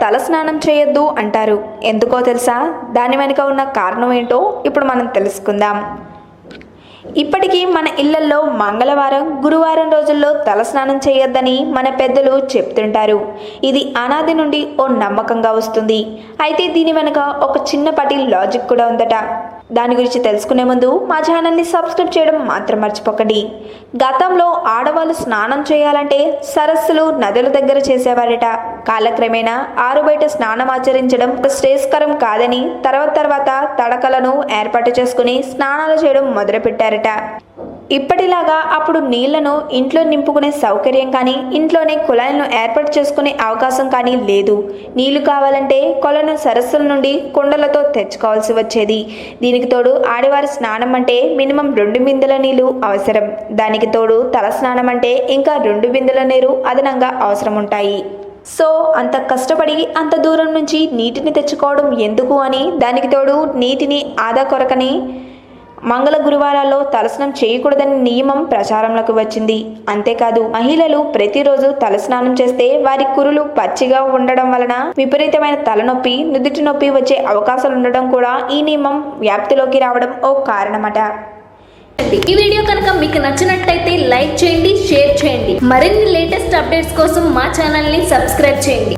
తల స్నానం చేయొద్దు అంటారు. ఎందుకో తెలుసా? దాని వెనుక ఉన్న కారణం ఏంటో ఇప్పుడు మనం తెలుసుకుందాం. ఇప్పటికీ మన ఇళ్లల్లో మంగళవారం, గురువారం రోజుల్లో తలస్నానం చేయొద్దని మన పెద్దలు చెప్తుంటారు. ఇది అనాది నుండి ఓ నమ్మకంగా వస్తుంది. అయితే దీని వెనుక ఒక చిన్నపాటి లాజిక్ కూడా ఉందట. దాని గురించి తెలుసుకునే ముందు మా ఛానల్ని సబ్స్క్రైబ్ చేయడం మాత్రం మర్చిపోకండి. గతంలో ఆడవాళ్ళు స్నానం చేయాలంటే సరస్సులు, నదుల దగ్గర చేసేవారట. కాలక్రమేణా ఆరుబయట స్నానం ఆచరించడం శ్రేయస్కరం కాదని తర్వాత తడకలను ఏర్పాటు చేసుకుని స్నానాలు చేయడం మొదలుపెట్టారట. ఇప్పటిలాగా అప్పుడు నీళ్లను ఇంట్లో నింపుకునే సౌకర్యం కానీ, ఇంట్లోనే కుళాయిలను ఏర్పాటు చేసుకునే అవకాశం కానీ లేదు. నీళ్లు కావాలంటే కొలను, సరస్సుల నుండి కుండలతో తెచ్చుకోవాల్సి వచ్చేది. దీనికి తోడు ఆడవారి స్నానం అంటే మినిమం 2 బిందెల నీళ్లు అవసరం. దానికి తోడు తల స్నానం అంటే ఇంకా 2 బిందెల నీరు అదనంగా అవసరం ఉంటాయి. సో అంత కష్టపడి అంత దూరం నుంచి నీటిని తెచ్చుకోవడం ఎందుకు అని, దానికి తోడు నీటిని ఆదా కొరకని మంగళ గురువారాల్లో తలస్నానం చేయకూడదని నియమం ప్రచారంలోకి వచ్చింది. అంతేకాదు మహిళలు ప్రతిరోజు తలస్నానం చేస్తే వారి కురులు పచ్చిగా ఉండడం వలన విపరీతమైన తలనొప్పి, నుదుటి నొప్పి వచ్చే అవకాశాలు ఉండడం కూడా ఈ నియమం వ్యాప్తిలోకి రావడం ఓ కారణమట. ఈ వీడియో కనుక మీకు నచ్చినట్టయితే లైక్ చేయండి, షేర్ చేయండి. మరిన్ని లేటెస్ట్ అప్డేట్స్ కోసం మా ఛానల్ని సబ్స్క్రైబ్ చేయండి.